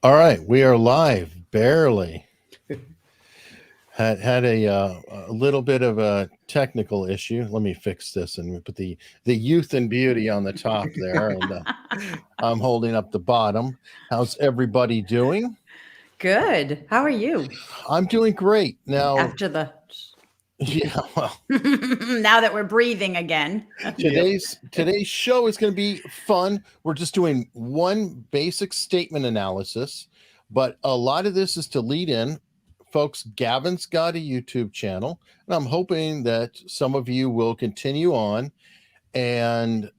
All right, we are live. Barely had a little bit of a technical issue. Let me fix this and put the youth and beauty on the top there, and I'm holding up the bottom. How's everybody doing? Good. How are you? I'm doing great now. After the Yeah, well, now that we're breathing again. today's show is going to be fun. We're just doing one basic statement analysis, but a lot of this is to lead in. Folks, Gavin's got a YouTube channel, and I'm hoping that some of you will continue on, and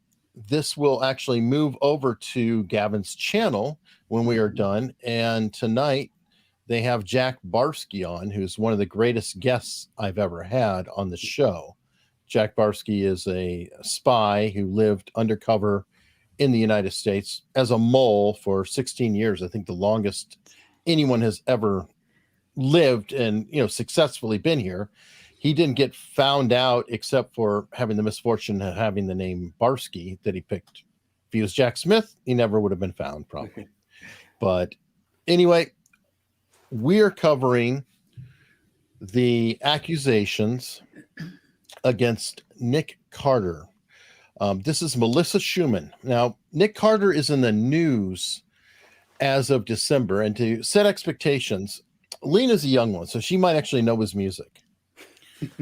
this will actually move over to Gavin's channel when we are done. And tonight they have Jack Barsky on, who's one of the greatest guests I've ever had on the show. Jack Barsky is a spy who lived undercover in the United States as a mole for 16 years. I think the longest anyone has ever lived and successfully been here. He didn't get found out except for having the misfortune of having the name Barsky that he picked. If he was Jack Smith, he never would have been found, probably. But anyway, we are covering the accusations against Nick Carter. This is Melissa Schuman. Now, Nick Carter is in the news as of December, and to set expectations, Lena's a young one, so she might actually know his music.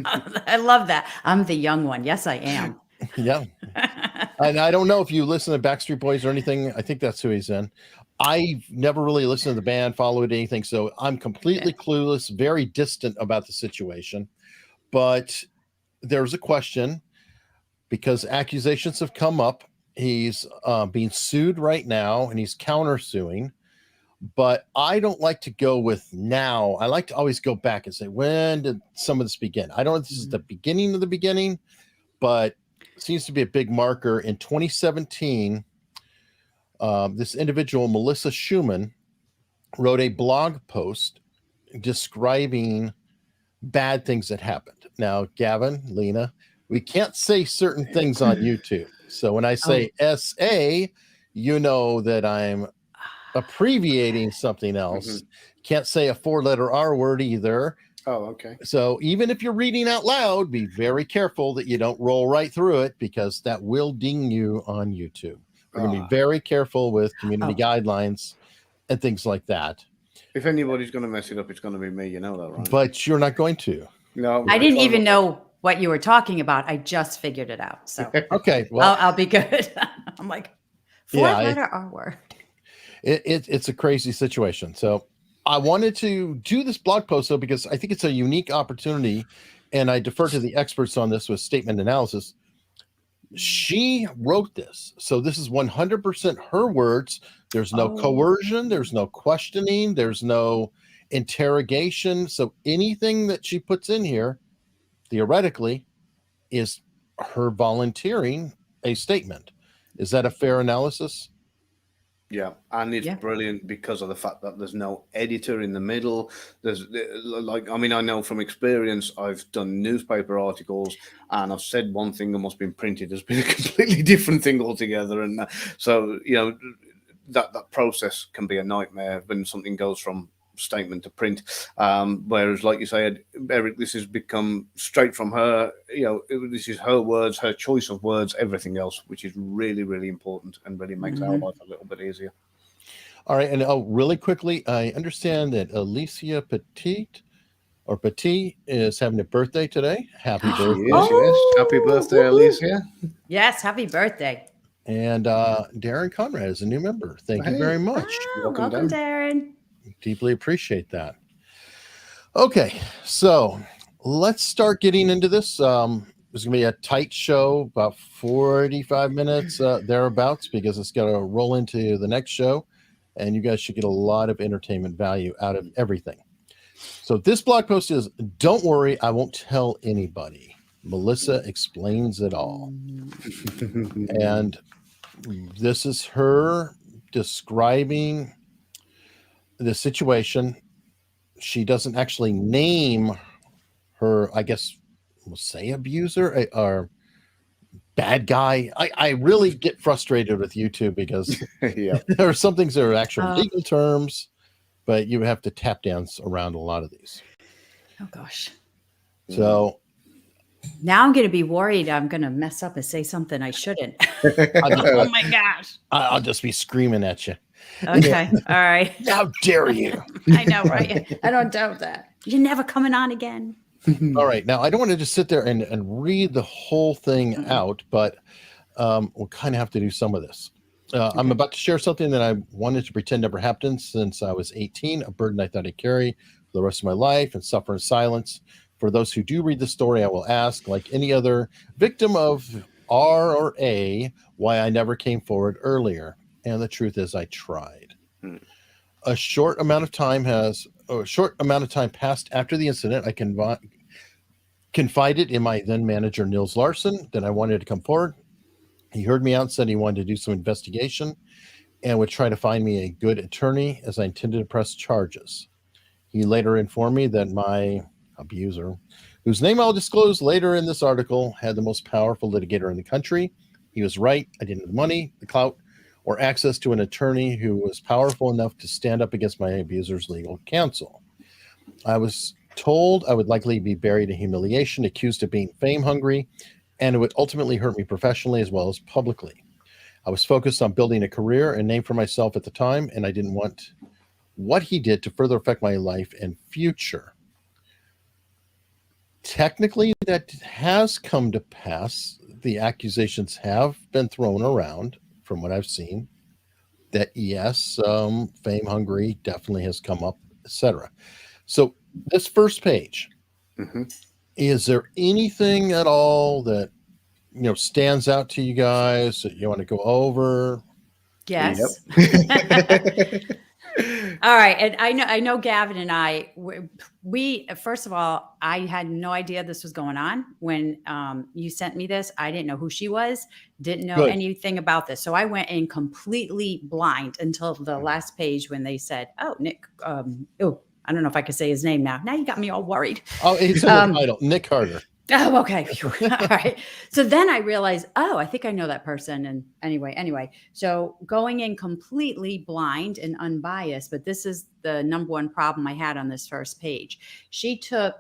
I love that. I'm the young one. Yes, I am. Yeah. And I don't know if you listen to Backstreet Boys or anything. I think that's who he's in. I've never really listened to the band, followed anything, so I'm completely clueless, very distant about the situation. But there's a question because accusations have come up. He's being sued right now, and he's countersuing. But I don't like to go with now. I like to always go back and say, when did some of this begin? I don't know if this is the beginning of the beginning, but it seems to be a big marker. In 2017, this individual, Melissa Schuman, wrote a blog post describing bad things that happened. Now, Gavin, Lena, we can't say certain things on YouTube. So when I say SA, you know that I'm abbreviating something else. Mm-hmm. Can't say a 4-letter R word either. Oh, okay. So even if you're reading out loud, be very careful that you don't roll right through it, because that will ding you on YouTube. We're going to be very careful with community guidelines and things like that. If anybody's going to mess it up, it's going to be me. You know that, right? But you're not going to. No. I didn't even know what you were talking about. I just figured it out. So okay, well, I'll be good. I'm like, 4-letter R word. It's a crazy situation. So I wanted to do this blog post, though, because I think it's a unique opportunity, and I defer to the experts on this with statement analysis. She wrote this, so this is 100% her words. There's no coercion, there's no questioning, there's no interrogation. So anything that she puts in here, theoretically, is her volunteering a statement. Is that a fair analysis? Yeah, and it's brilliant because of the fact that there's no editor in the middle. There's I know from experience, I've done newspaper articles and I've said one thing and what's been printed has been a completely different thing altogether. And so, that process can be a nightmare when something goes from statement to print. Whereas, like you said, Eric, this has become straight from her. This is her words, her choice of words, everything else, which is really, really important and really makes our life a little bit easier. All right, and really quickly, I understand that Alicia Petit is having a birthday today. Happy birthday! Yes, happy birthday, Alicia. Yes, happy birthday. And Darren Conrad is a new member. Thank you very much. Welcome, Darren. Deeply appreciate that. Okay, so let's start getting into this. There's going to be a tight show, about 45 minutes thereabouts, because it's got to roll into the next show, and you guys should get a lot of entertainment value out of everything. So this blog post is, don't worry, I won't tell anybody. Melissa explains it all. And this is her describing the situation. She doesn't actually name her, I guess we'll say abuser or bad guy. I really get frustrated with YouTube because there are some things that are actual legal terms. but you have to tap dance around a lot of these. Oh gosh. So now I'm going to be worried I'm going to mess up and say something I shouldn't. Oh my gosh. I'll just be screaming at you. Okay. All right. How dare you? I know, right? I don't doubt that. You're never coming on again. All right. Now, I don't want to just sit there and read the whole thing out, but we'll kind of have to do some of this. I'm about to share something that I wanted to pretend never happened since I was 18, a burden I thought I'd carry for the rest of my life and suffer in silence. For those who do read the story, I will ask, like any other victim of R or A, why I never came forward earlier. And the truth is I tried. A short amount of time passed after the incident. I confided in my then manager, Nils Larson, that I wanted to come forward. He heard me out and said he wanted to do some investigation and would try to find me a good attorney as I intended to press charges. He later informed me that my abuser, whose name I'll disclose later in this article, had the most powerful litigator in the country. He was right. I didn't have the money, the clout, or access to an attorney who was powerful enough to stand up against my abuser's legal counsel. I was told I would likely be buried in humiliation, accused of being fame hungry, and it would ultimately hurt me professionally as well as publicly. I was focused on building a career and name for myself at the time, and I didn't want what he did to further affect my life and future. Technically, that has come to pass. The accusations have been thrown around from what I've seen that yes, fame hungry definitely has come up, etc. So this first page, is there anything at all that stands out to you guys that you want to go over? Yes. All right. And I know Gavin and I, we first of all, I had no idea this was going on when you sent me this. I didn't know who she was, didn't know anything about this. So I went in completely blind until the last page when they said, oh, Nick, I don't know if I could say his name now. Now you got me all worried. Oh, it's in the title, Nick Carter. Oh, okay. All right. So then I realized, oh, I think I know that person. And anyway, so going in completely blind and unbiased, but this is the number one problem I had on this first page. She took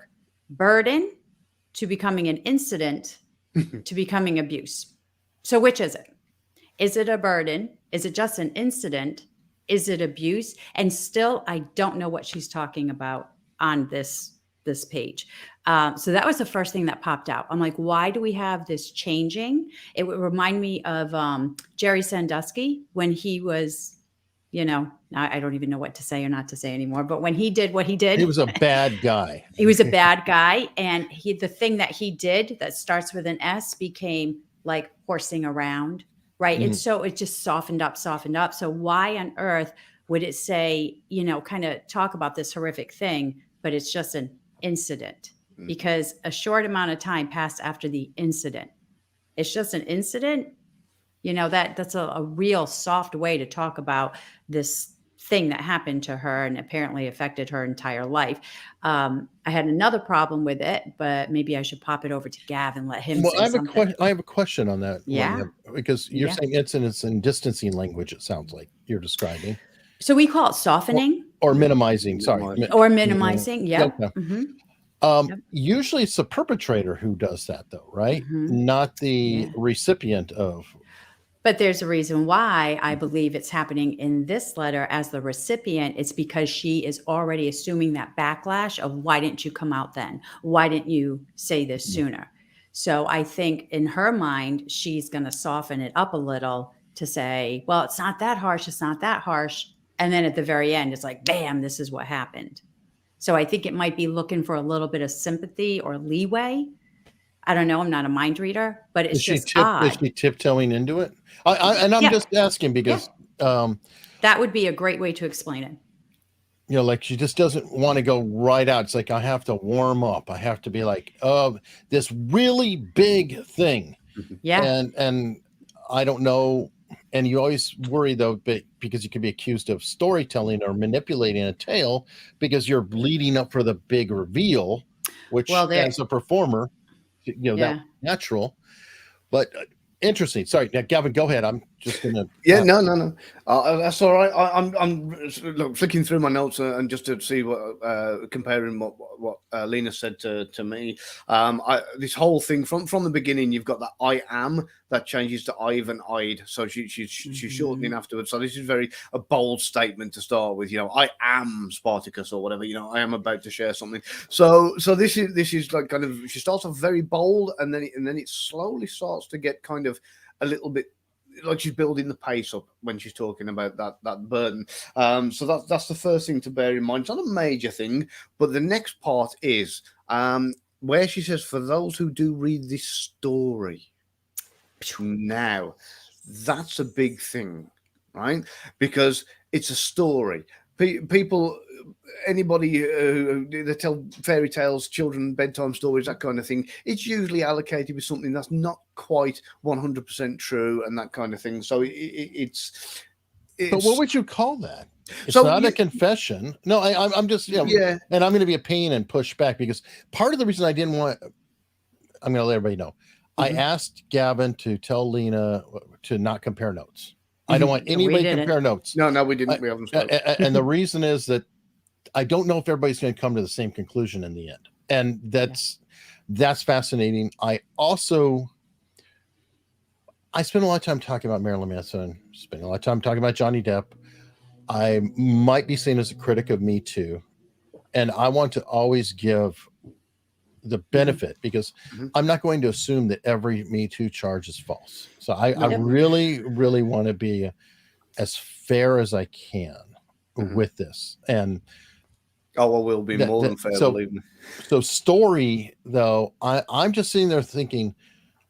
burden to becoming an incident to becoming abuse. So which is it? Is it a burden? Is it just an incident? Is it abuse? And still, I don't know what she's talking about on this page. So that was the first thing that popped out. I'm like, why do we have this changing? It would remind me of Jerry Sandusky when he was, I don't even know what to say or not to say anymore. But when he did what he did, he was a bad guy. He was a bad guy. And the thing that he did that starts with an S became like horsing around, right? And so it just softened up. So why on earth would it say, kind of talk about this horrific thing, but it's just an incident? Because a short amount of time passed after the incident. It's just an incident. That's a real soft way to talk about this thing that happened to her and apparently affected her entire life. I had another problem with it, but maybe I should pop it over to Gavin, let him say something. I have a question on that. Yeah. Because you're saying incidents in distancing language, it sounds like you're describing. So we call it softening. Or minimizing, sorry. Or minimizing, yeah. Usually it's the perpetrator who does that though, right? Not the recipient of. But there's a reason why I believe it's happening in this letter as the recipient. It's because she is already assuming that backlash of why didn't you come out then? Why didn't you say this sooner? So I think in her mind, she's going to soften it up a little to say, well, it's not that harsh. It's not that harsh. And then at the very end, it's like, bam, this is what happened. So I think it might be looking for a little bit of sympathy or leeway. I don't know. I'm not a mind reader, but it's just odd. Is she tiptoeing into it? I'm just asking because that would be a great way to explain it. Like she just doesn't want to go right out. It's like, I have to warm up. I have to be like, this really big thing. Yeah. And I don't know. And you always worry though, because you can be accused of storytelling or manipulating a tale because you're leading up for the big reveal, which as a performer, that's natural. But Interesting. Sorry, now, Gavin, go ahead. I'm just gonna. Yeah, no. That's all right. I'm flicking through my notes and just to see what comparing what Lena said to me. This whole thing from the beginning, you've got that I am that changes to I've and I'd. So she's shortening afterwards. So this is a bold statement to start with. I am Spartacus or whatever. I am about to share something. So this is like kind of, she starts off very bold, and then it slowly starts to get kind of a little bit like she's building the pace up when she's talking about that burden. So that's the first thing to bear in mind. It's not a major thing, but the next part is where she says, for those who do read this story. Now, that's a big thing, right? Because it's a story. People, anybody they tell fairy tales, children bedtime stories, that kind of thing, it's usually allocated with something that's not quite 100% true and that kind of thing. So it's but what would you call that? It's not a confession. No, I'm just, and I'm going to be a pain and push back, because part of the reason I didn't want, I'm going to let everybody know, I asked Gavin to tell Lena to not compare notes. I don't want anybody to compare notes. No, we didn't. We haven't. And the reason is that I don't know if everybody's going to come to the same conclusion in the end. And that's fascinating. I spend a lot of time talking about Marilyn Manson, spend a lot of time talking about Johnny Depp. I might be seen as a critic of Me Too. And I want to always give the benefit, because I'm not going to assume that every Me Too charge is false. So I really, really want to be as fair as I can with this. And we'll be more than fair, believe me. So story, though, I'm just sitting there thinking,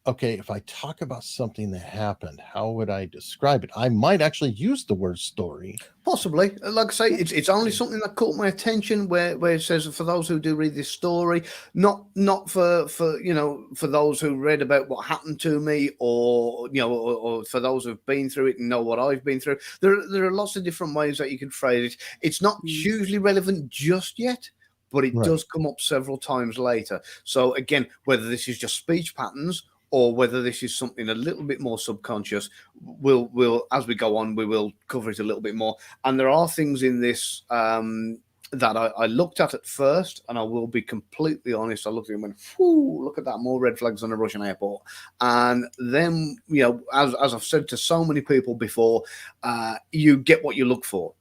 okay, if I talk about something that happened, how would I describe it? I might actually use the word story. Possibly. Like I say, it's only something that caught my attention where it says, for those who do read this story, not for those who read about what happened to me, or for those who've been through it and know what I've been through. There are lots of different ways that you can phrase it. It's not hugely relevant just yet, but it does come up several times later. So again, whether this is just speech patterns or whether this is something a little bit more subconscious, we'll as we go on, we will cover it a little bit more. And there are things in this that I looked at first, and I will be completely honest, I looked at it and went, whoo, look at that, more red flags on a Russian airport. And then, as I've said to so many people before, you get what you look for.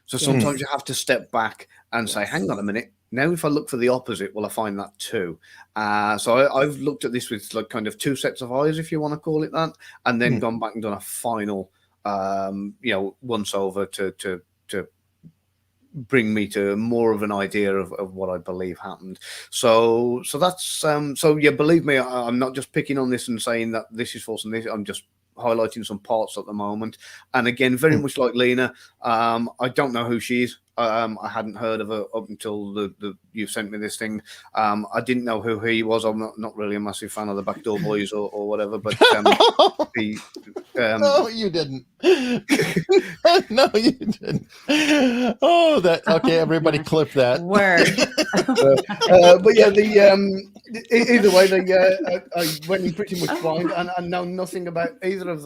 So sometimes you have to step back and say, hang on a minute, now if I look for the opposite, will I find that too? So I've looked at this with like kind of two sets of eyes, if you want to call it that, and then gone back and done a final, once over to bring me to more of an idea of what I believe happened. So that's believe me, I'm not just picking on this and saying that this is false and this, I'm just highlighting some parts at the moment. And again, very much like Lena, I don't know who she is. I hadn't heard of her up until you sent me this thing. I didn't know who he was. I'm not really a massive fan of the Backdoor Boys or whatever, but no, you didn't. No, you didn't. Oh, okay, everybody clip that. Word. But yeah, either way, I went in pretty much blind and know nothing about either of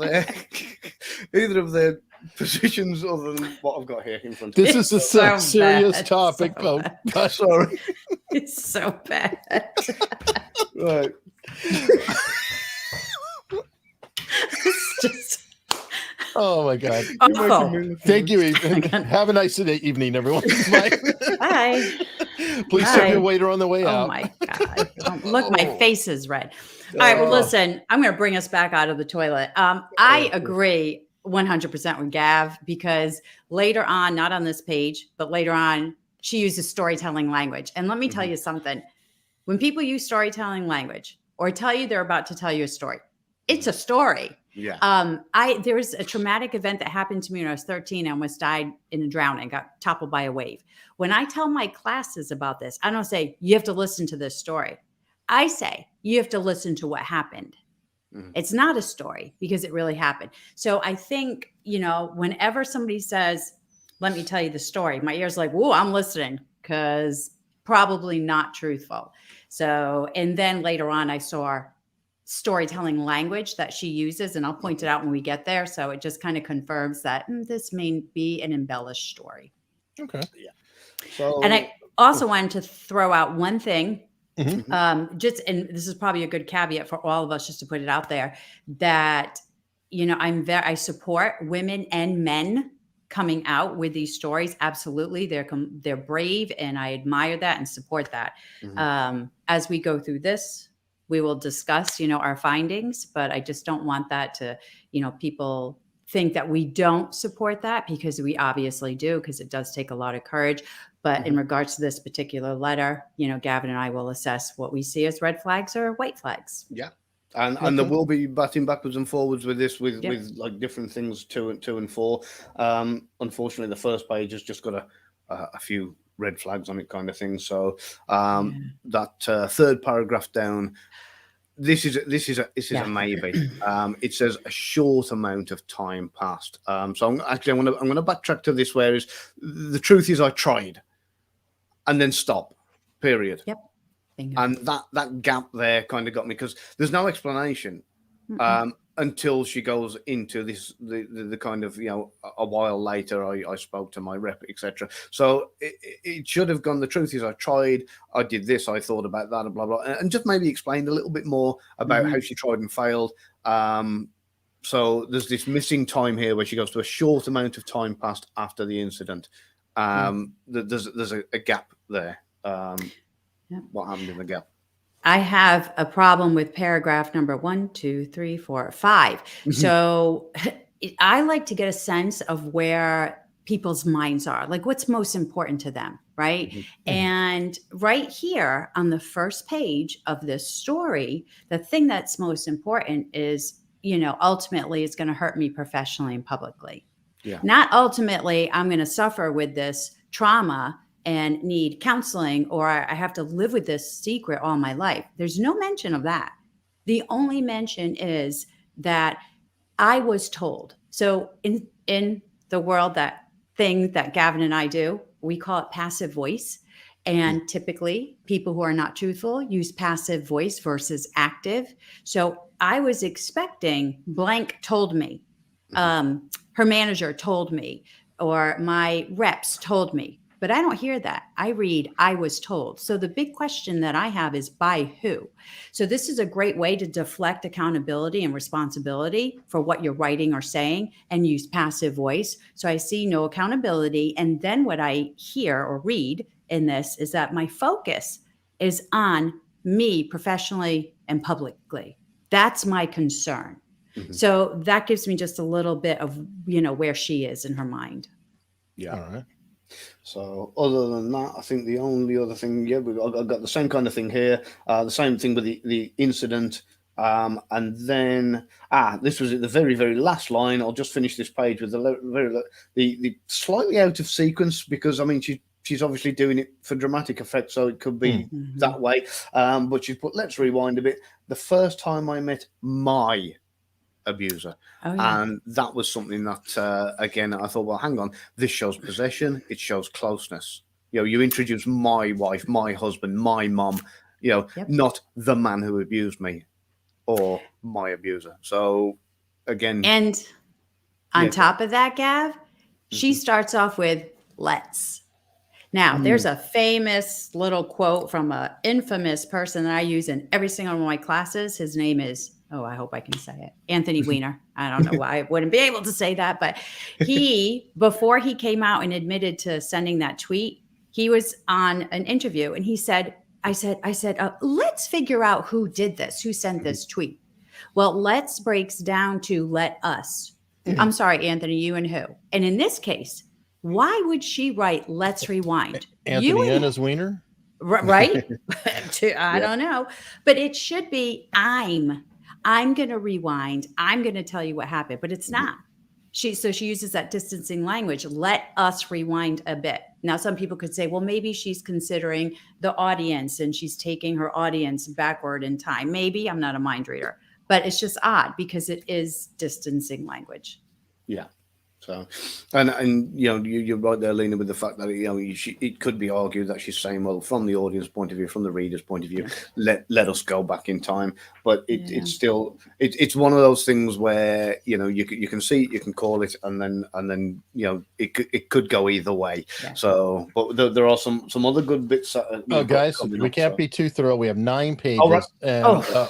their positions other than what I've got here in front of me. This is a serious topic, folks. Sorry. It's so bad. Right. It's just... Oh my God. Awful. Thank you, Ethan. Have a nice evening, everyone. Bye. Please tell your waiter on the way out. Oh my God. Look, my face is red. All right. Well, listen, I'm going to bring us back out of the toilet. I agree 100% with Gav, because later on, not on this page, but later on, she uses storytelling language. And let me tell you something. When people use storytelling language or tell you they're about to tell you a story, it's a story. Yeah. There was a traumatic event that happened to me when I was 13. I almost died in a drowning, got toppled by a wave. When I tell my classes about this, I don't say, you have to listen to this story. I say, you have to listen to what happened. It's not a story because it really happened. So I think, whenever somebody says, let me tell you the story, my ear's like, whoa, I'm listening, because probably not truthful. So, and then later on I saw storytelling language that she uses, and I'll point it out when we get there. So it just kind of confirms that this may be an embellished story. Okay. Yeah. So, and I also wanted to throw out one thing, Mhm. and this is probably a good caveat for all of us, just to put it out there, that, I support women and men coming out with these stories. Absolutely. They're brave, and I admire that and support that. As we go through this, we will discuss, our findings, but I just don't want that to, people think that we don't support that, because we obviously do, because it does take a lot of courage. But in regards to this particular letter, Gavin and I will assess what we see as red flags or white flags. Yeah. And there will be batting backwards and forwards with this, with like different things 2 and 4. Unfortunately, the first page has just got a few red flags on it, kind of thing. So that third paragraph down, this is a maybe. It says a short amount of time passed. So I'm going to backtrack to this, where is the truth is I tried, and then stop. Period. Yep. And that gap there kind of got me, because there's no explanation until she goes into this, the kind of, a while later, I spoke to my rep, etc. So it should have gone, the truth is I tried, I did this, I thought about that, and blah, blah, and just maybe explained a little bit more about how she tried and failed. So there's this missing time here where she goes to a short amount of time passed after the incident. There's a gap there. What happened in the gap? I have a problem with paragraph number 1, 2, 3, 4, 5. So I like to get a sense of where people's minds are, like what's most important to them, right? And right here on the first page of this story, the thing that's most important is, ultimately it's going to hurt me professionally and publicly. Not ultimately I'm going to suffer with this trauma and need counseling, or I have to live with this secret all my life. There's no mention of that. The only mention is that I was told. So in the world, that thing that Gavin and I do, we call it passive voice. And typically people who are not truthful use passive voice versus active. So I was expecting blank told me, her manager told me, or my reps told me. But I don't hear that. I read, I was told. So the big question that I have is by who? So this is a great way to deflect accountability and responsibility for what you're writing or saying, and use passive voice. So I see no accountability. And then what I hear or read in this is that my focus is on me professionally and publicly. That's my concern. So that gives me just a little bit of, where she is in her mind. Yeah. All right. So other than that, I think the only other thing, I've got the same kind of thing here. The same thing with the incident. And then, this was at the very, very last line. I'll just finish this page with the slightly out of sequence, because I mean, she's obviously doing it for dramatic effect, so it could be that way. But she put, let's rewind a bit. The first time I met my abuser. And that was something that, again, I thought, well, hang on, this shows possession, it shows closeness. You introduce my wife, my husband, my mom, not the man who abused me or my abuser. So again, and on top of that, Gav, she starts off with let's. Now, there's a famous little quote from an infamous person that I use in every single one of my classes. His name is, I hope I can say it, Anthony Weiner. I don't know why I wouldn't be able to say that, but before he came out and admitted to sending that tweet, he was on an interview and he said, I said, let's figure out who did this, who sent this tweet. Well, let's breaks down to let us. I'm sorry, Anthony, you and who? And in this case, why would she write let's rewind? Anthony and his wiener? Right? I don't know. But it should be I'm going to rewind. I'm going to tell you what happened, but it's not. She uses that distancing language. Let us rewind a bit. Now, some people could say, well, maybe she's considering the audience and she's taking her audience backward in time. Maybe. I'm not a mind reader, but it's just odd because it is distancing language. Yeah. So, and you're right there, Lena, with the fact that it could be argued that she's saying, well, from the audience point of view, from the reader's point of view, let us go back in time. But it's still it's one of those things where you can see it, you can call it, and then it could go either way. Yeah. So, but there are some other good bits. Guys, we can't be too thorough. We have 9 pages, right. and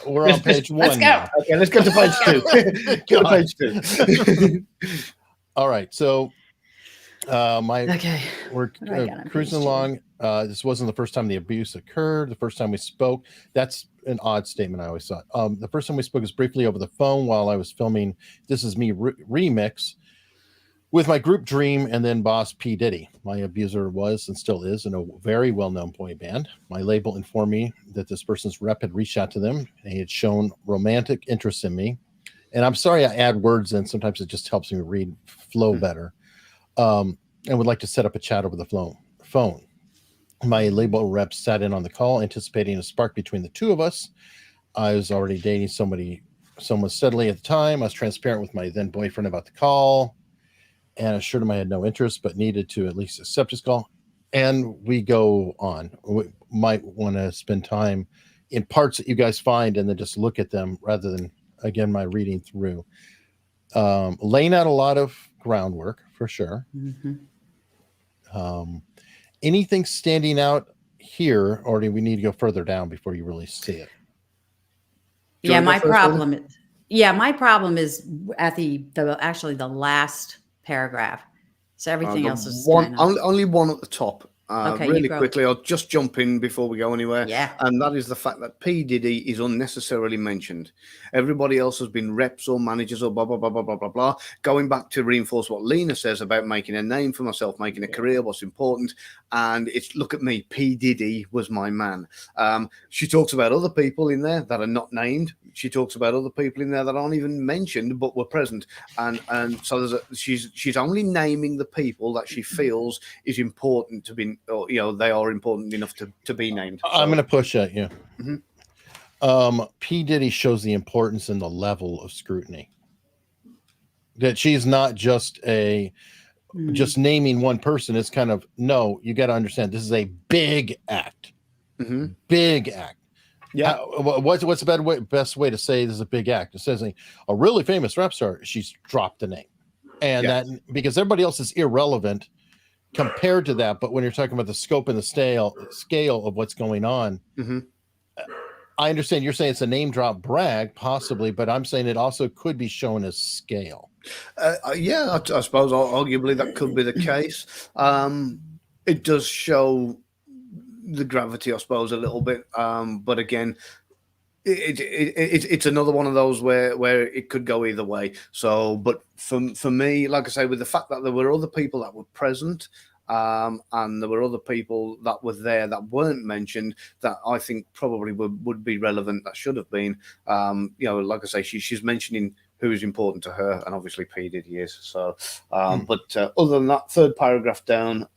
we're on page 1. Let's go. Now. Okay, let's go to page 2. Go to page 2. All right, so we're cruising along. This wasn't the first time the abuse occurred. The first time we spoke, that's an odd statement. I always thought. The first time we spoke was briefly over the phone while I was filming This Is Me remix with my group Dream and then boss P. Diddy. My abuser was and still is in a very well-known boy band. My label informed me that this person's rep had reached out to them and he had shown romantic interest in me. And I'm sorry I add words in. Sometimes it just helps me read flow better. And would like to set up a chat over the phone. My label rep sat in on the call, anticipating a spark between the two of us. I was already dating someone steadily at the time. I was transparent with my then boyfriend about the call and assured him I had no interest, but needed to at least accept his call. And we go on. We might want to spend time in parts that you guys find and then just look at them rather than, again, my reading through. Laying out a lot of groundwork for sure. Anything standing out here, or do we need to go further down before you really see it? My problem is at the last paragraph. So everything else is only one at the top. Okay, really quickly, I'll just jump in before we go anywhere. Yeah. And that is the fact that P. Diddy is unnecessarily mentioned. Everybody else has been reps or managers or blah, blah, blah, blah, blah, blah, blah. Going back to reinforce what Lena says about making a name for myself, making a career, what's important. And it's, look at me, P. Diddy was my man. She talks about other people in there that are not named. She talks about other people in there that aren't even mentioned but were present. And so she's only naming the people that she feels is important to be, or they are important enough to be named. I'm going to push at you. P. Diddy shows the importance and the level of scrutiny. That she's not just just naming one person. It's kind of, no, you got to understand this is a big act. Big act. Yeah. What's the best way to say this is a big act? It says a really famous rap star. She's dropped the name, and that because everybody else is irrelevant compared to that. But when you're talking about the scope and the scale of what's going on, I understand you're saying it's a name drop brag, possibly, but I'm saying it also could be shown as scale. I suppose arguably that could be the case. It does show the gravity, I suppose, a little bit. But again, it's another one of those where it could go either way. So, but for me, like I say, with the fact that there were other people that were present, and there were other people that were there that weren't mentioned that I think probably would be relevant, that should have been. Like I say, she's mentioning who is important to her, and obviously P. Diddy is. So, but other than that, third paragraph down,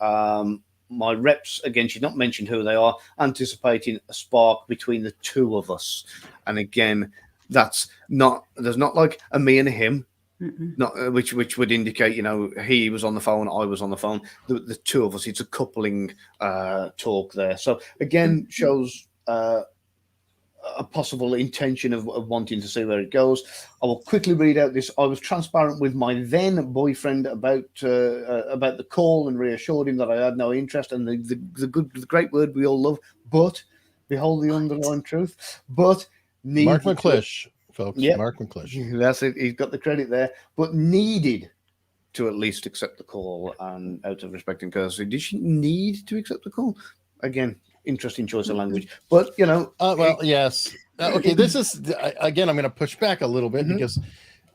my reps, again, she's not mentioned who they are, anticipating a spark between the two of us. And again, there's not like a me and a him, not which would indicate, he was on the phone, I was on the phone, the two of us, it's a coupling talk there. So again, shows a possible intention of wanting to see where it goes. I will quickly read out this. I was transparent with my then boyfriend about the call and reassured him that I had no interest, and the great word we all love, but behold the underlying truth. But Mark McClish, folks. Yep. Mark McClish. That's it. He's got the credit there, but needed to at least accept the call, and out of respect and courtesy. Did she need to accept the call? Again, interesting choice of language, but yes. Okay, this is again, I'm going to push back a little bit because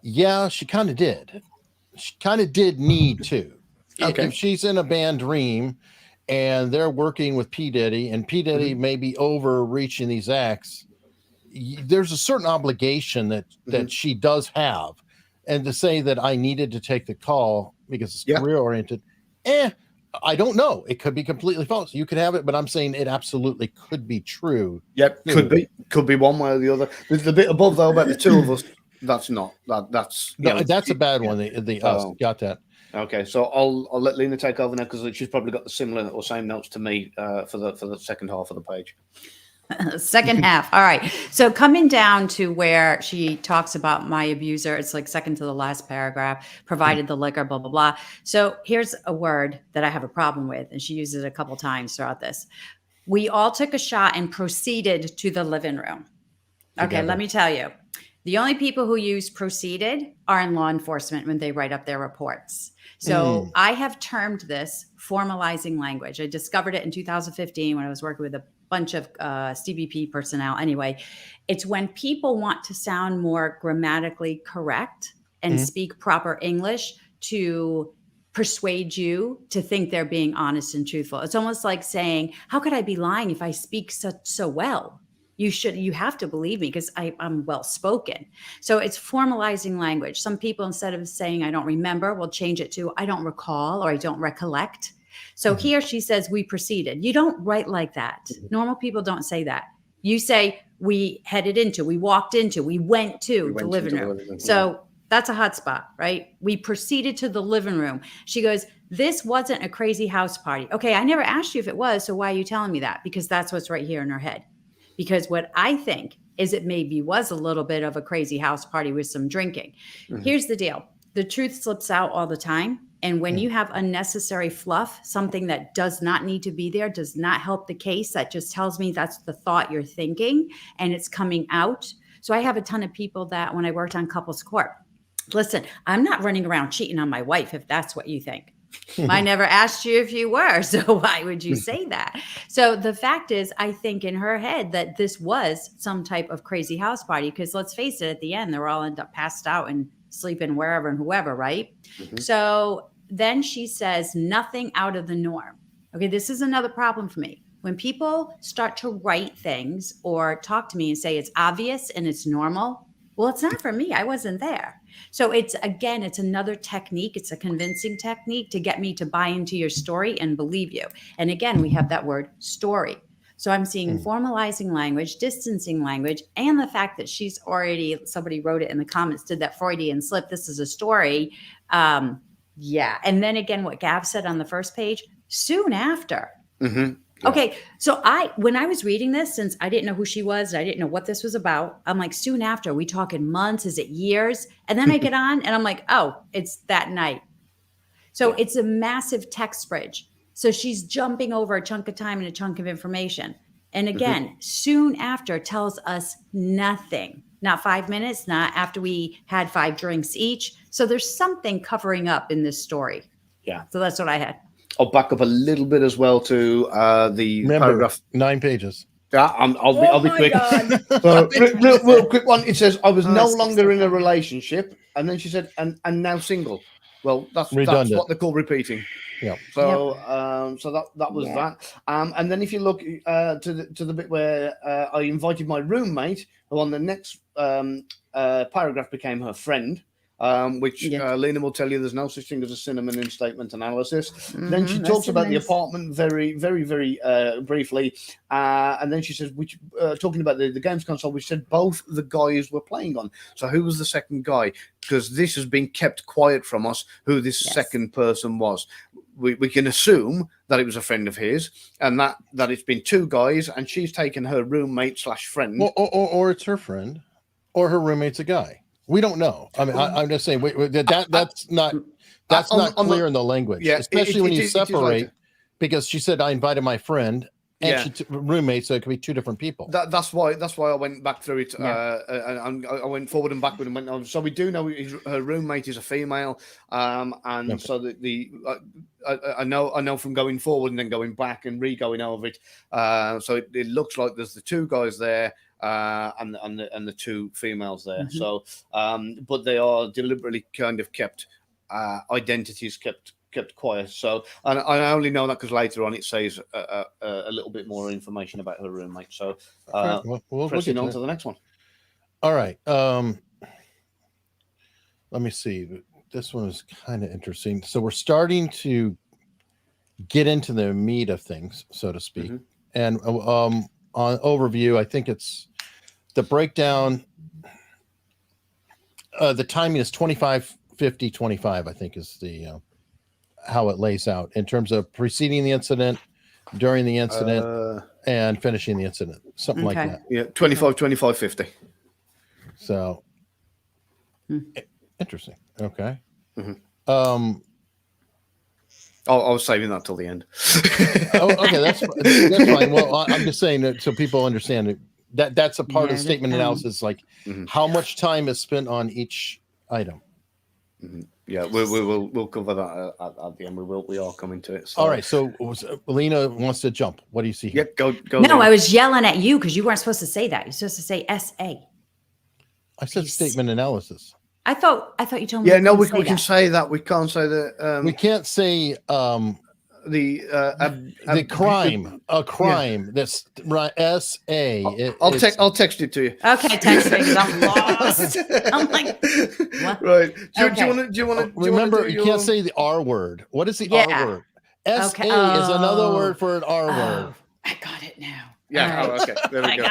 she kind of did. She kind of did need to. Okay. If she's in a band Dream and they're working with P. Diddy and P. Diddy may be overreaching these acts, there's a certain obligation that she does have. And to say that I needed to take the call because it's career oriented, I don't know. It could be completely false. You could have it, but I'm saying it absolutely could be true. Yep, could be one way or the other. The bit above though about the two of us, that's not. That's a bad one. The us got that. Okay, so I'll let Lena take over now because she's probably got the similar or same notes to me for the second half of the page. Second half. All right. So coming down to where she talks about my abuser, it's like second to the last paragraph, provided the liquor, blah, blah, blah. So here's a word that I have a problem with, and she uses it a couple times throughout this. We all took a shot and proceeded to the living room. Okay, Together. let me tell you. The only people who use proceeded are in law enforcement when they write up their reports. So I have termed this formalizing language. I discovered it in 2015 when I was working with a bunch of CBP personnel. Anyway, it's when people want to sound more grammatically correct and speak proper English to persuade you to think they're being honest and truthful. It's almost like saying, how could I be lying if I speak so well? You have to believe me because I'm well spoken. So it's formalizing language. Some people, instead of saying I don't remember, will change it to I don't recall or I don't recollect. So here she says we proceeded. You don't write like that. Normal people don't say that. You say we headed into, we walked into, we went to the living room. So that's a hot spot, right? We proceeded to the living room. She goes, this wasn't a crazy house party. Okay, I never asked you if it was, so why are you telling me that? Because that's what's right here in her head. Because what I think is it maybe was a little bit of a crazy house party with some drinking. Here's the deal. The truth slips out all the time. And when you have unnecessary fluff, something that does not need to be there, does not help the case, that just tells me that's the thought you're thinking and it's coming out. So I have a ton of people that when I worked on couples court, listen, I'm not running around cheating on my wife if that's what you think. I never asked you if you were, so why would you say that? So the fact is, I think in her head that this was some type of crazy house party because let's face it, at the end, they're all end up passed out and sleeping wherever and whoever, right? So then she says nothing out of the norm. Okay, this is another problem for me. When people start to write things or talk to me and say it's obvious and it's normal, well, it's not for me. I wasn't there. So it's another technique. It's a convincing technique to get me to buy into your story and believe you. And again, we have that word story. So I'm seeing formalizing language, distancing language, and the fact that she's already, somebody wrote it in the comments, did that Freudian slip. This is a story. Yeah. And then again, what Gav said on the first page, soon after. Yeah. Okay. So when I was reading this, since I didn't know who she was, I didn't know what this was about. I'm like, soon after, we talking months? Is it years? And then I get on and I'm like, oh, it's that night. So it's a massive text bridge. So she's jumping over a chunk of time and a chunk of information. And again, soon after tells us nothing, not 5 minutes, not after we had 5 drinks each. So there's something covering up in this story. Yeah. So that's what I had. I'll back up a little bit as well to the paragraph. 9 pages. Yeah, I'll be quick. Real quick one. It says, I was no longer in a relationship. And then she said, and now single. Well, that's what they call repeating. Yeah. So that was that. And then if you look to the bit where I invited my roommate, who on the next paragraph became her friend. Which Lena will tell you there's no such thing as a cinnamon in statement analysis. Then she talks about the apartment very, very, very briefly. And then she says, talking about the games console, which said both the guys were playing on. So who was the second guy? Because this has been kept quiet from us, who this second person was. We can assume that it was a friend of his and that it's been 2 guys and she's taken her roommate / friend. Or it's her friend or her roommate's a guy. We don't know. I mean, I'm just saying that's not clear in the language, especially when you separate. Because she said I invited my friend and roommate, so it could be 2 different people. That's why I went back through it. And I went forward and backward and went on. So we do know her roommate is a female, and so I know from going forward and then going back and re-going over it. So it looks like there's the 2 guys there. And the 2 females there. So, but they are deliberately kind of kept identities kept quiet. So, and I only know that because later on it says a little bit more information about her roommate. So, we'll pressing on to the next one. All right. Let me see. This one is kind of interesting. So we're starting to get into the meat of things, so to speak, and on overview, I think it's the breakdown. The timing is 25, 50, 25, I think is the how it lays out in terms of preceding the incident, during the incident, and finishing the incident, something like that. Yeah, 25, 25, 50. So interesting. Okay. I was saving that till the end. Okay, that's fine. Well, I'm just saying that so people understand that's a part of the statement analysis, like how much time is spent on each item. Yeah, we'll cover that at the end. We are coming to it. So. All right. So Lena wants to jump. What do you see here? Yeah, go. No, Lena. I was yelling at you because you weren't supposed to say that. You're supposed to say SA. I said statement analysis. I thought you told me. Yeah, no, we can say that. We can't say that. We can't say the crime, a crime. That's right. SA. I'll text it to you. Okay, text me because I'm lost. I'm like, what? Right. Do you want to remember? You can't say the R word. What is the R word? SA is another word for an R word. I got it now. Yeah. Right. Okay. There we go.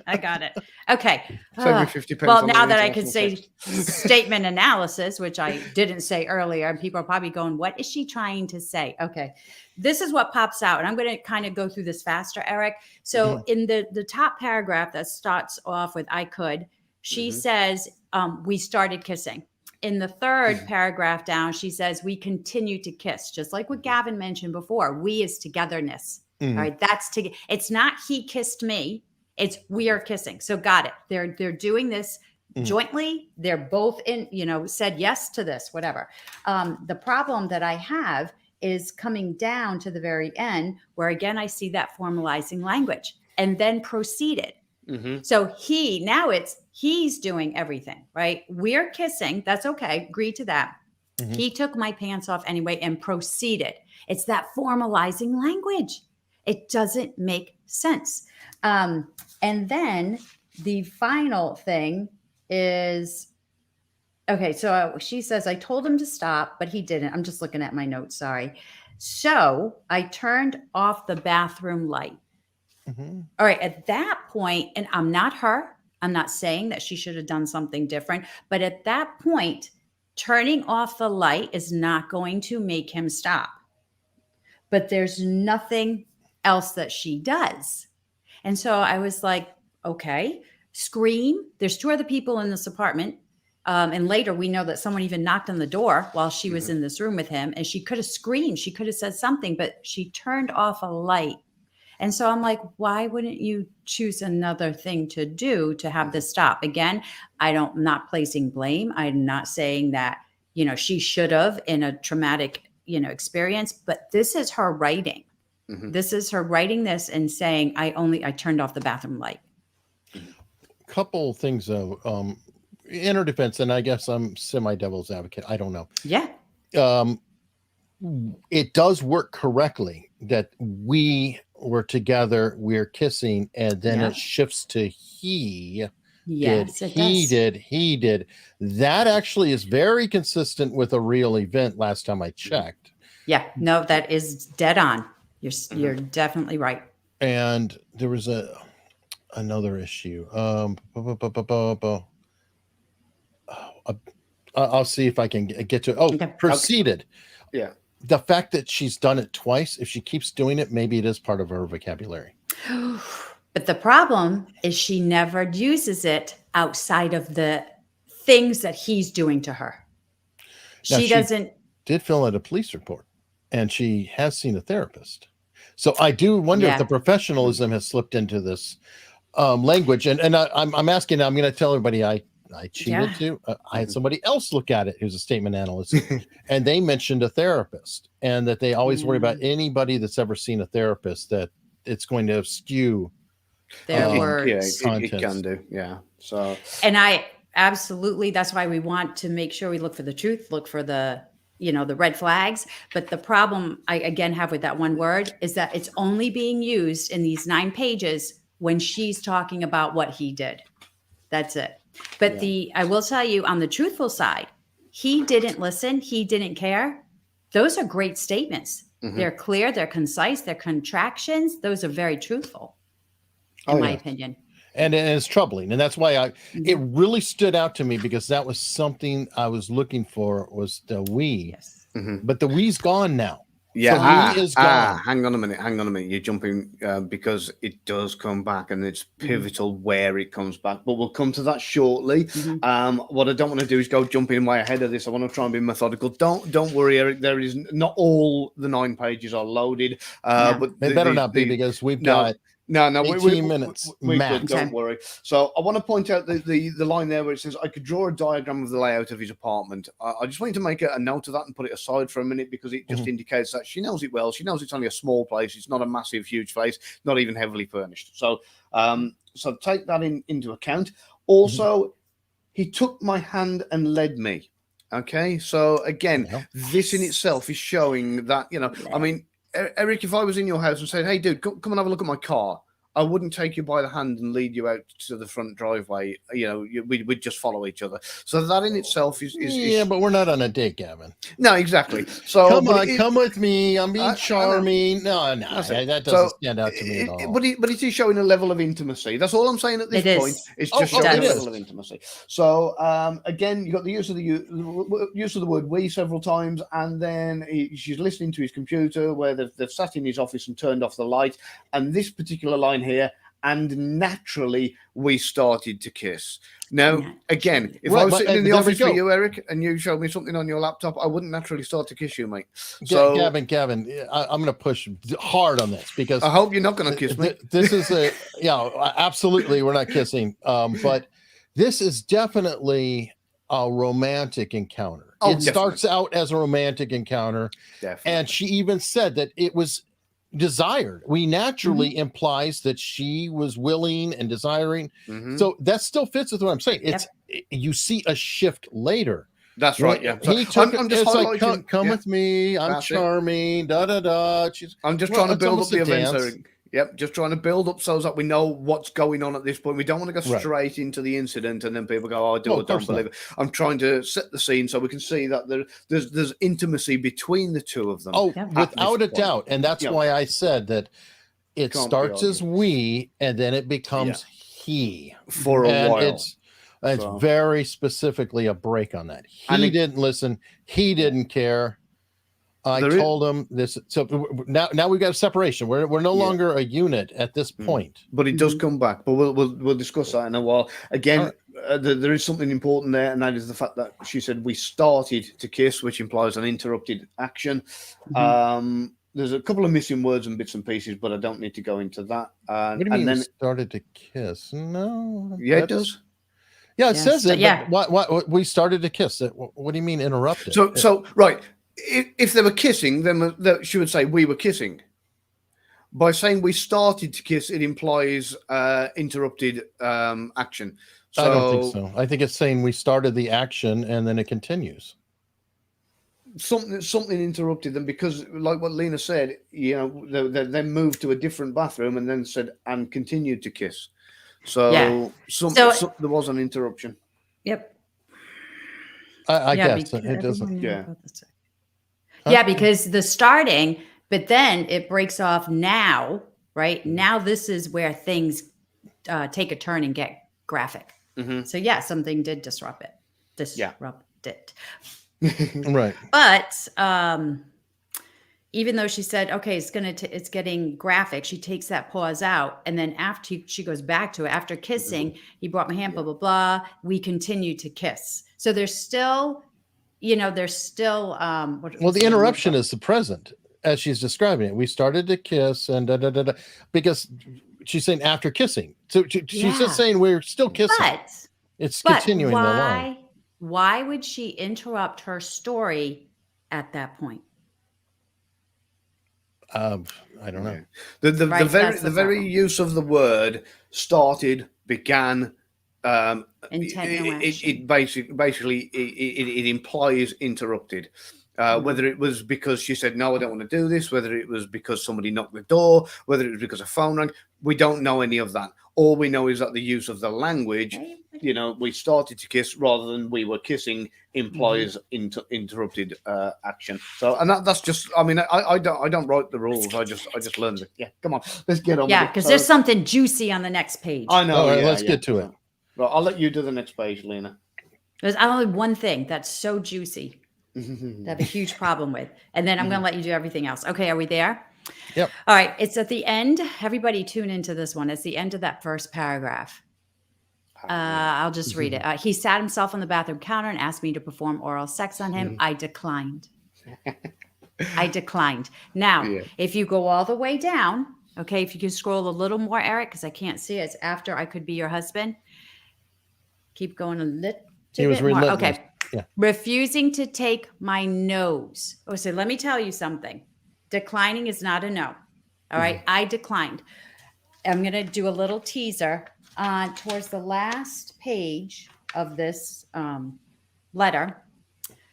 I got it. Okay. Save me 50 pence. Well, now that I can say statement analysis, which I didn't say earlier, and people are probably going, "What is she trying to say?" Okay, this is what pops out, and I'm going to kind of go through this faster, Eric. So, in the top paragraph that starts off with "I could," she says, "We started kissing." In the third paragraph down, she says, "We continue to kiss," just like what Gavin mentioned before. We is togetherness. All right, it's not he kissed me, it's we are kissing. So got it. They're doing this jointly. They're both said yes to this, whatever. The problem that I have is coming down to the very end where again I see that formalizing language and then proceeded. So he's doing everything, right? We're kissing. That's okay. Agree to that. He took my pants off anyway and proceeded. It's that formalizing language. It doesn't make sense. And then the final thing is, okay, so she says, I told him to stop, but he didn't. I'm just looking at my notes. Sorry. So I turned off the bathroom light. All right. At that point, and I'm not her, I'm not saying that she should have done something different, but at that point, turning off the light is not going to make him stop. But there's nothing else that she does. And so I was like, okay, scream. There's two other people in this apartment. And later we know that someone even knocked on the door while she was in this room with him. And she could have screamed. She could have said something, but she turned off a light. And so I'm like, why wouldn't you choose another thing to do to have this stop? Again, I'm not placing blame. I'm not saying that, she should have in a traumatic, experience, but this is her writing. This is her writing this and saying, I turned off the bathroom light. Couple things though, in her defense, and I guess I'm semi-devil's advocate. I don't know. Yeah. It does work correctly that we were together, we're kissing, and then it shifts to he. Yes, he did. That actually is very consistent with a real event last time I checked. Yeah, no, that is dead on. You're definitely right. And there was another issue. I'll see if I can get to. Proceeded. Yeah. The fact that she's done it twice, if she keeps doing it, maybe it is part of her vocabulary. But the problem is she never uses it outside of the things that he's doing to her. Now, she doesn't. Did fill out a police report, and she has seen a therapist. So I do wonder if the professionalism has slipped into this language. And I'm asking. I'm going to tell everybody I cheated too. I had somebody else look at it who's a statement analyst, and they mentioned a therapist, and that they always worry about anybody that's ever seen a therapist, that it's going to skew their words. Yeah, it can do. Yeah. So. And I absolutely. That's why we want to make sure we look for the truth, look for the red flags. But the problem I again have with that one word is that it's only being used in these 9 pages when she's talking about what he did. That's it. But I will tell you on the truthful side, he didn't listen. He didn't care. Those are great statements. They're clear. They're concise. They're contractions. Those are very truthful in my opinion. And it's troubling. And that's why it really stood out to me, because that was something I was looking for, was the we. Yes. but the we's gone now. Yeah, so we is gone. Hang on a minute. You're jumping because it does come back, and it's pivotal where it comes back. But we'll come to that shortly. What I don't want to do is go jumping way ahead of this. I want to try and be methodical. Don't worry, Eric. There is not all the 9 pages are loaded, but they better not be, because we've got. No, 18 minutes max. Don't worry. So I want to point out the line there where it says, I could draw a diagram of the layout of his apartment. I just wanted to make a note of that and put it aside for a minute, because it just indicates that she knows it well. She knows it's only a small place. It's not a massive, huge place, not even heavily furnished. So so take that into account. Also, he took my hand and led me. Okay. So again, this in itself is showing that, I mean, Eric, if I was in your house and said, hey, dude, come and have a look at my car, I wouldn't take you by the hand and lead you out to the front driveway. We'd just follow each other. So that in itself is but we're not on a date, Gavin. No, exactly. So come with me. I'm being charming. No, that doesn't stand out to me at all. But it is showing a level of intimacy. That's all I'm saying at this point. It's just showing a level of intimacy. So again, you got the use of the word "we" several times, and then she's listening to his computer where they've sat in his office and turned off the light, and this particular line here, and naturally we started to kiss. Now, again, if I was sitting in the office with you, Eric, and you showed me something on your laptop, I wouldn't naturally start to kiss you, mate. So, Gavin, I'm going to push hard on this, because I hope you're not going to kiss me. This is absolutely, we're not kissing. But this is definitely a romantic encounter. It starts out as a romantic encounter. Definitely. And she even said that it was desired. We naturally implies that she was willing and desiring. So that still fits with what I'm saying. It's you see a shift later. That's right. Yeah. So he took I'm just like, come with me. I'm charming. I'm just trying to build up the events. Yep, just trying to build up so that we know what's going on at this point. We don't want to go straight into the incident and then people go, "Oh, I don't believe it." I'm trying to set the scene so we can see that there's intimacy between the two of them. Oh, without a doubt, and that's why I said that it starts as we, and then it becomes he for a while. It's very specifically a break on that. He didn't listen. He didn't care. I told him this. So now we've got a separation. We're no longer a unit at this point. But it does come back. But we'll discuss that in a while. Again, there is something important there, and that is the fact that she said we started to kiss, which implies an interrupted action. There's a couple of missing words and bits and pieces, but I don't need to go into that. What do you mean? Then started to kiss? No. Yeah, it does. Yeah, it says it. Yeah. What we started to kiss? What do you mean interrupted? So right. If they were kissing, then she would say we were kissing. By saying we started to kiss, it implies interrupted action. So, I don't think so. I think it's saying we started the action and then it continues. Something interrupted them, because, like what Lena said, they moved to a different bathroom and then said and continued to kiss. So, there was an interruption. Yep. I guess it doesn't. Yeah. Yeah, because the starting, but then it breaks off now, right? Now this is where things take a turn and get graphic. So something did disrupt it. Right. But even though she said, okay, it's getting graphic, she takes that pause out, and then after she goes back to it, after kissing, he brought my hand, blah blah blah. We continue to kiss. So there's still. There's still the interruption is the present as she's describing it. We started to kiss and because she's saying after kissing. So she's just saying we're still kissing. But it's continuing the line. Why would she interrupt her story at that point? I don't know. The very use of the word started, began. It basically implies interrupted. Whether it was because she said no, I don't want to do this, whether it was because somebody knocked the door, whether it was because a phone rang, we don't know any of that. All we know is that the use of the language, we started to kiss rather than we were kissing, implies interrupted action. So, and that's just, I mean, I don't write the rules. I just learned it. Yeah, come on, let's get on. Yeah, because there's something juicy on the next page. I know. All right, let's get to it. Right, I'll let you do the next page, Lena. There's only one thing that's so juicy. have a huge problem with. And then I'm going to let you do everything else. Okay, are we there? Yep. All right, it's at the end. Everybody tune into this one. It's the end of that first paragraph. I'll just read it. He sat himself on the bathroom counter and asked me to perform oral sex on him. I declined. I declined. Now, if you go all the way down, okay, if you can scroll a little more, Eric, because I can't see it. It's after I could be your husband. Keep going a little bit more. Okay. Yeah. Refusing to take my nose. Oh, so let me tell you something. Declining is not a no. All right. I declined. I'm going to do a little teaser towards the last page of this letter.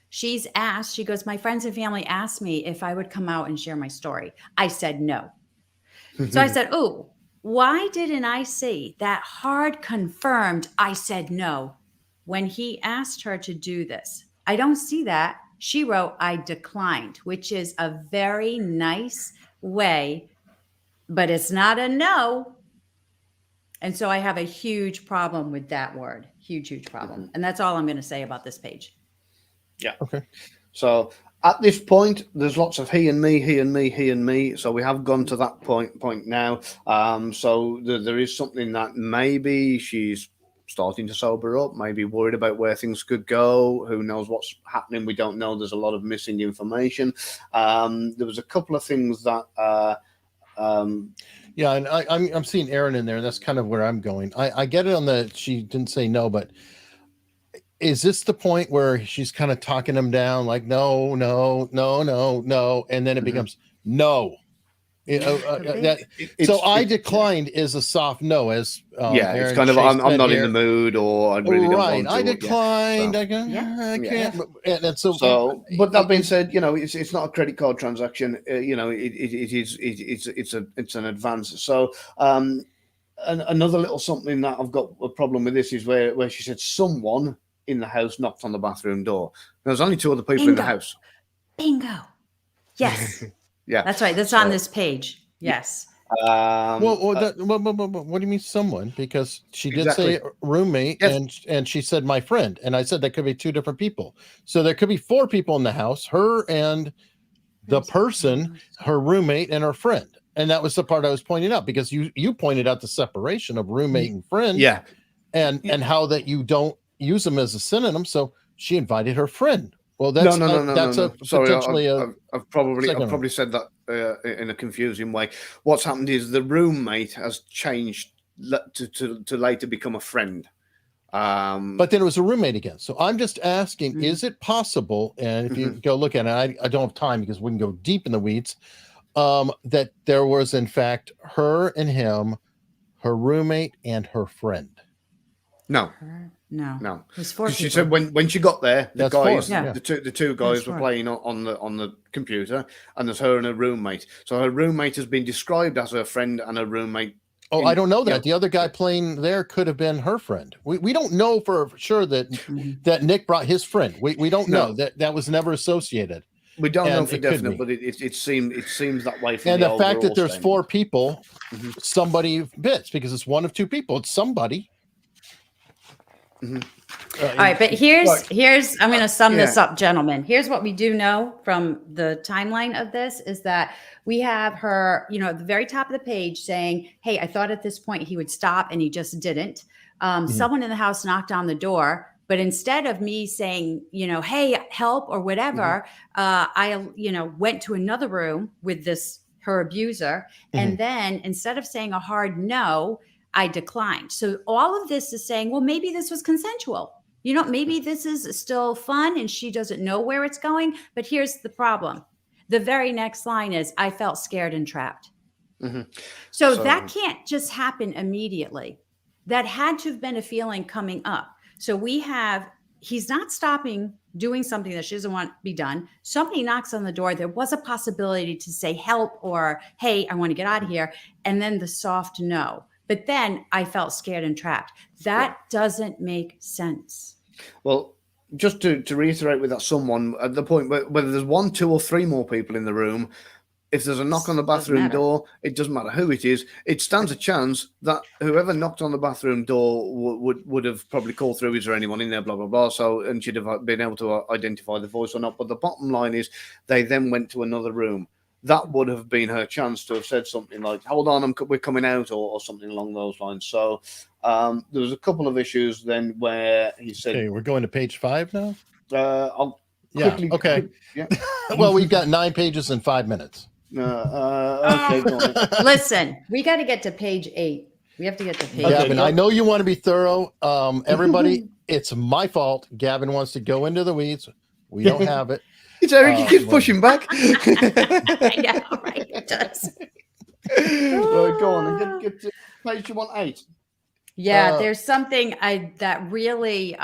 She's asked, she goes, my friends and family asked me if I would come out and share my story. I said no. So I said, oh, why didn't I see that hard confirmed I said no when he asked her to do this? I don't see that. She wrote, I declined, which is a very nice way, but it's not a no. And so I have a huge problem with that word. Huge problem. And that's all I'm going to say about this page. Yeah. Okay. So at this point, there's lots of he and me, he and me, he and me. So we have gone to that point now. So there is something that maybe she's starting to sober up, maybe worried about where things could go. Who knows what's happening? We don't know. There's a lot of missing information. There was a couple of things that yeah, and I'm seeing Aaron in there. That's kind of where I'm going. I get it on the, she didn't say no, but is this the point where she's kind of talking him down like, no, and then it becomes no. So I declined is a soft no, as yeah, Aaron it's kind of Chase I'm not here. in the mood, or I really don't want to. I declined. Yeah. I can't. And So, but that being said, it's not a credit card transaction. It's an advance. So, another little something that I've got a problem with this is where she said someone in the house knocked on the bathroom door. There's only two other people in the house. Bingo. Yes. Yeah, that's right. That's on this page. Yes. What do you mean someone? Because she did say roommate, yes. and she said my friend, and I said that could be two different people. So there could be four people in the house: her and the person, her roommate, and her friend. And that was the part I was pointing out, because you pointed out the separation of roommate and friend. Yeah, and how that you don't use them as a synonym. So she invited her friend. Well, that's no. Sorry, potentially I've probably said that in a confusing way. What's happened is the roommate has changed to later become a friend. But then it was a roommate again. So I'm just asking, is it possible? And if you go look at it, I don't have time because we can go deep in the weeds. That there was in fact her and him, her roommate and her friend. No. It was four. She said when she got there, the guys, the two guys were playing on the computer, and there's her and her roommate. So her roommate has been described as her friend, and her roommate. Oh, I don't know that. The other guy playing there could have been her friend. We don't know for sure that Nick brought his friend. We don't know that was never associated. We don't know for definite, but it seems that way. And the fact that there's four people, somebody bits because it's one of two people. It's somebody. All right, but here's I'm going to sum this up, gentlemen. Here's what we do know from the timeline of this is that we have her, at the very top of the page saying, hey, I thought at this point he would stop and he just didn't. Someone in the house knocked on the door, but instead of me saying, hey, help or whatever, I went to another room with her abuser. And then instead of saying a hard no, I declined. So all of this is saying, well, maybe this was consensual. Maybe this is still fun and she doesn't know where it's going. But here's the problem. The very next line is, I felt scared and trapped. So that can't just happen immediately. That had to have been a feeling coming up. So he's not stopping doing something that she doesn't want to be done. Somebody knocks on the door. There was a possibility to say help or, hey, I want to get out of here. And then the soft no. But then I felt scared and trapped. That doesn't make sense. Well, just to reiterate with that someone, at the point whether there's one, two, or three more people in the room, If there's a knock on the Doesn't bathroom matter. door, it doesn't matter who it is. It stands a chance that whoever knocked on the bathroom door would have probably called through. Is there anyone in there? Blah blah blah. So, and she'd have been able to identify the voice or not. But the bottom line is, they then went to another room. That would have been her chance to have said something like, "Hold on, we're coming out," or something along those lines. So there was a couple of issues then where he said, "Okay, we're going to page 5 now." I'll Yeah. quickly. Okay. Yeah. Well, we've got 9 pages in 5 minutes. Okay, go on. Listen, we got to get to page 8. We have to get to page Gavin, 8. I know you want to be thorough. Everybody, it's my fault. Gavin wants to go into the weeds. We don't have it. It's Eric. He keeps pushing back. I know, right? It does. Right, go on and get to page you want 8. Yeah, there's something that really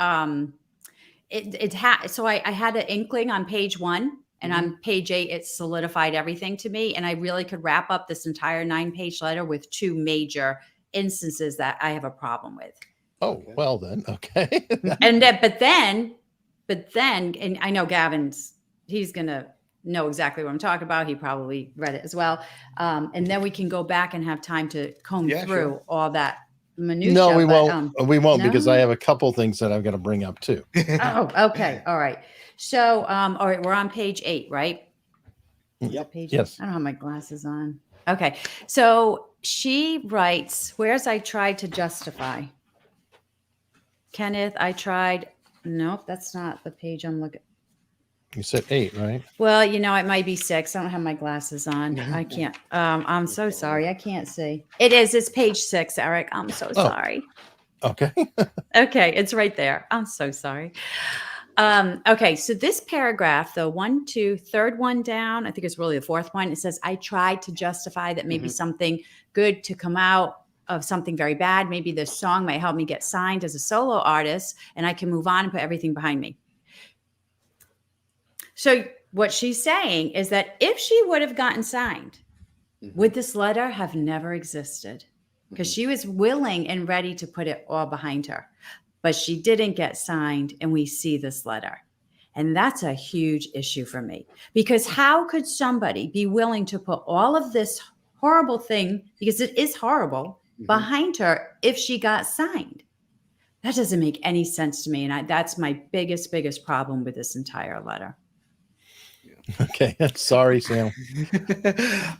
so I had an inkling on page 1, and on page 8 it solidified everything to me, and I really could wrap up this entire 9-page letter with 2 major instances that I have a problem with. Oh, okay. Well then, okay. And but then, and I know he's gonna know exactly what I'm talking about. He probably read it as well, and then we can go back and have time to comb through all that minutia. No, we won't. We won't, no? because I have a couple things that I'm going to bring up too. Oh, okay, all right. So, all right, we're on page 8, right? Yep. Yes. I don't have my glasses on. Okay, so she writes, "Where's I tried to justify." Kenneth, nope, that's not the page I'm looking. You said 8, right? Well, it might be 6. I don't have my glasses on. I can't. I'm so sorry. I can't see. It's page 6, Eric. I'm so sorry. Okay. Okay, it's right there. I'm so sorry. Okay, so this paragraph, the 1, 2, third one down, I think it's really the 4th one. It says, "I tried to justify that maybe something good to come out of something very bad. Maybe this song might help me get signed as a solo artist, and I can move on and put everything behind me." So what she's saying is that if she would have gotten signed, would this letter have never existed? Because she was willing and ready to put it all behind her. But she didn't get signed, and we see this letter. And that's a huge issue for me. Because how could somebody be willing to put all of this horrible thing, because it is horrible, behind her if she got signed? That doesn't make any sense to me. And that's my biggest problem with this entire letter. Okay. Sorry, Sam.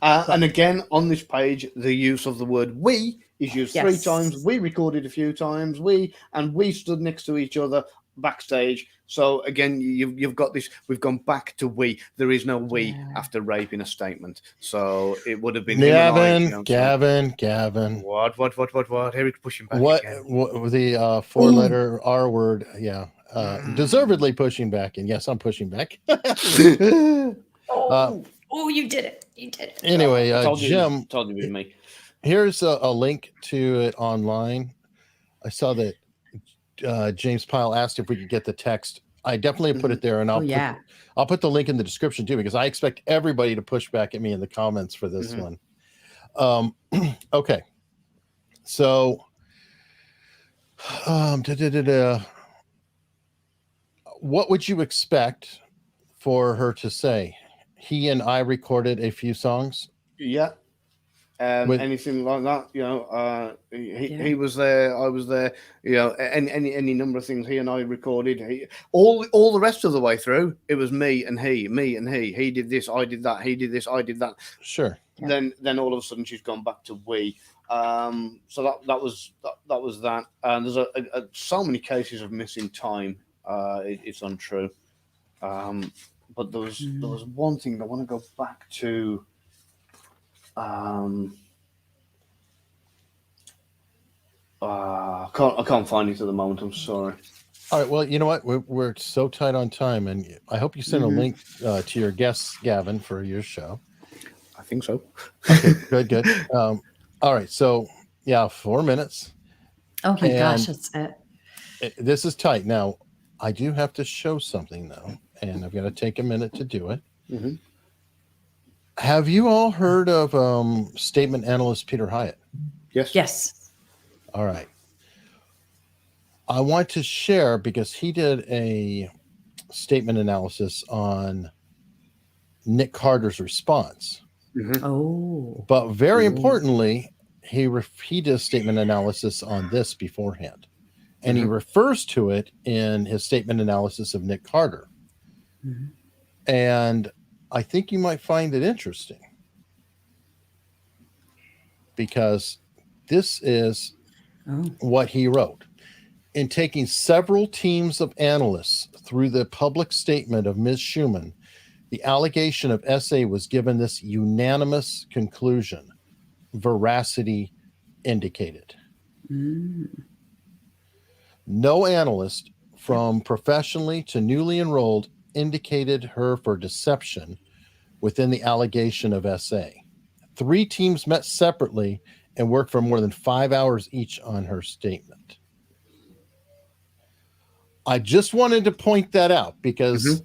And again, on this page, the use of the word "we" is used 3 times. We recorded a few times. We stood next to each other backstage. So again, you've got this. We've gone back to we. There is no we after rape in a statement. So it would have been Gavin. What? Eric's pushing back. What again. the 4-letter R word? Yeah. Deservedly pushing back, and yes, I'm pushing back. You did it. Anyway, Jim told you with me. Here's a link to it online. I saw that James Pyle asked if we could get the text. I definitely put it there, and I'll put the link in the description too, because I expect everybody to push back at me in the comments for this one. Okay, so what would you expect for her to say? He and I recorded a few songs. Yeah. Anything like that, he was there, I was there, any number of things he and I recorded. All the rest of the way through, it was me and he. He did this, I did that. He did this, I did that. Sure. Yeah. Then all of a sudden she's gone back to we. So that was that. And there's so many cases of missing time. It's untrue. But there was one thing I want to go back to. I can't find it at the moment. I'm sorry. All right. Well, you know what? We're so tight on time, and I hope you send a link to your guests, Gavin, for your show. I think so. Okay, good. All right. So, 4 minutes. Oh my gosh, that's it. This is tight. Now, I do have to show something though, and I've got to take a minute to do it. Mm-hmm. Have you all heard of statement analyst Peter Hyatt? Yes. All right. I want to share, because he did a statement analysis on Nick Carter's response. Oh. But very importantly, he did a statement analysis on this beforehand. And he refers to it in his statement analysis of Nick Carter. And I think you might find it interesting because this is what he wrote. In taking several teams of analysts through the public statement of Ms. Schuman, the allegation of SA was given this unanimous conclusion: veracity indicated. No analyst, from professionally to newly enrolled, indicated her for deception within the allegation of SA. 3 teams met separately and worked for more than 5 hours each on her statement. I just wanted to point that out because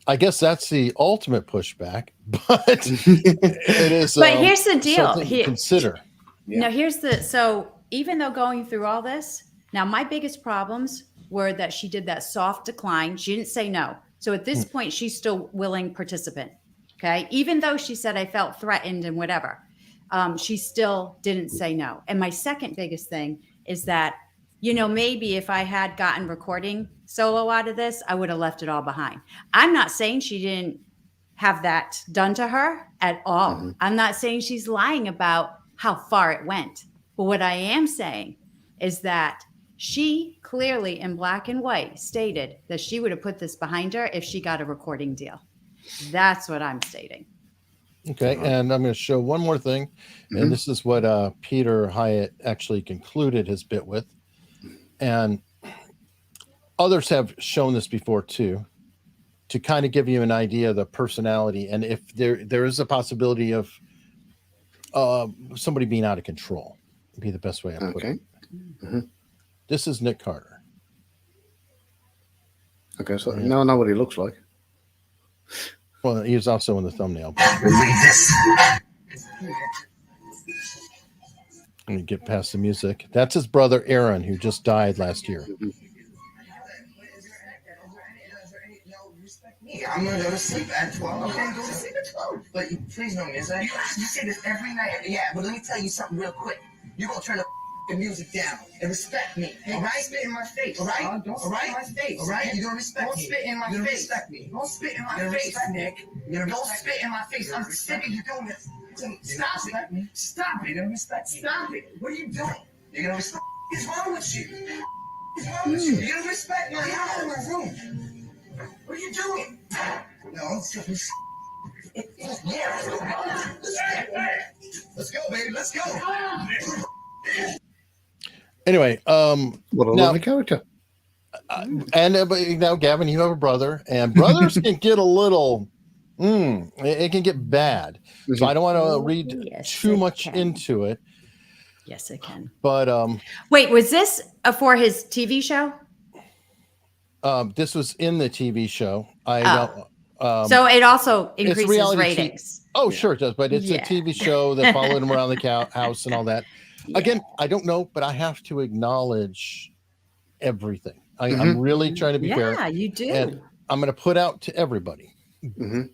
I guess that's the ultimate pushback, but it is. But here's the deal. Consider. Now, so even though going through all this, now my biggest problems were that she did that soft decline. She didn't say no. So at this point, she's still willing participant. Okay. Even though she said I felt threatened and whatever, she still didn't say no. And my second biggest thing is that, maybe if I had gotten recording solo out of this, I would have left it all behind. I'm not saying she didn't have that done to her at all. I'm not saying she's lying about how far it went. But what I am saying is that she clearly in black and white stated that she would have put this behind her if she got a recording deal. That's what I'm stating. Okay. And I'm going to show one more thing. And this is what Peter Hyatt actually concluded his bit with. And others have shown this before too, to kind of give you an idea of the personality. And if there is a possibility of somebody being out of control, would be the best way I put it. This is Nick Carter. Okay, so now I know what he looks like. Well, he was also in the thumbnail. Let me get past the music. That's his brother Aaron, who just died last year. I'm gonna go to sleep at 12. Okay, go to sleep at 12. But please know, Miss, you say this every night. Yeah, but let me tell you something real quick. You're gonna turn the music down and respect me. All right? Spit in my face. All right? Don't spit in my face. All right? You're gonna respect me. Don't spit in my face. Respect me. Don't spit in my face, Nick. Don't spit in my face. I'm sick of you doing this. Stop it. Stop it. You're gonna respect me. Stop it. What are you doing? You're gonna respect me. What's wrong with you? What's wrong with you? You're gonna respect me. Get out of my room. What are you doing? No, yeah, let's go, baby. Let's go. Anyway, what a lovely character. And now, Gavin, you have a brother, and brothers can get a little. It can get bad. So I don't want to read too much into it. Yes, it can. But wait, was this for his TV show? This was in the TV show. So it also increases ratings. Sure it does. But it's a TV show that followed him around the house and all that. Yeah. Again, I don't know, but I have to acknowledge everything. I'm really trying to be fair. Yeah, you do. And I'm going to put out to everybody.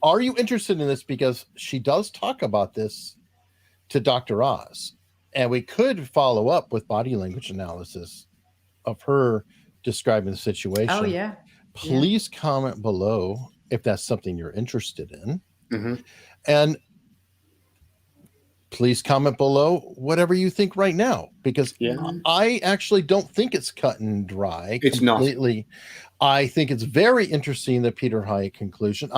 Are you interested in this? Because she does talk about this to Dr. Oz. And we could follow up with body language analysis of her describing the situation. Oh, yeah. Please comment below if that's something you're interested in. And please comment below whatever you think right now, because I actually don't think it's cut and dry. It's completely. Not. I think it's very interesting, the Peter Hyatt conclusion.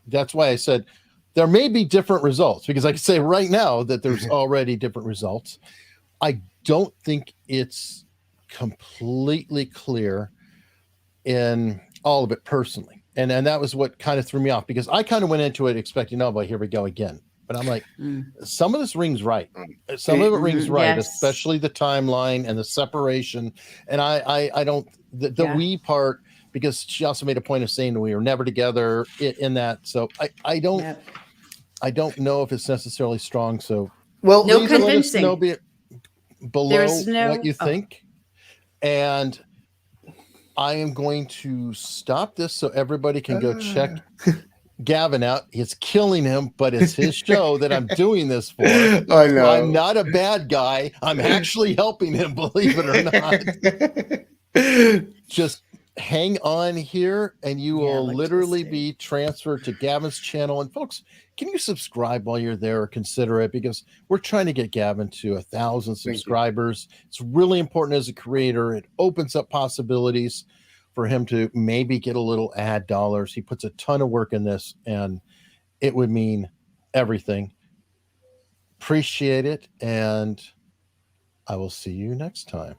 That's why I said there may be different results, because I can say right now that there's already different results. I don't think it's completely clear in all of it personally. And that was what kind of threw me off, because I kind of went into it expecting, oh, but here we go again. But I'm like, some of this rings right. Some of it rings right, especially the timeline and the separation. And I don't, the we part, because she also made a point of saying that we were never together in that. So I don't know if it's necessarily strong. So no convincing. Let us know below what you think. And I am going to stop this so everybody can go check Gavin out. It's killing him, but it's his show that I'm doing this for. I So know. I'm not a bad guy. I'm actually helping him, believe it or not. Just hang on here and you will literally be transferred to Gavin's channel. And folks, can you subscribe while you're there or consider it? Because we're trying to get Gavin to 1,000 subscribers. It's really important as a creator. It opens up possibilities for him to maybe get a little ad dollars. He puts a ton of work in this and it would mean everything. Appreciate it. And I will see you next time.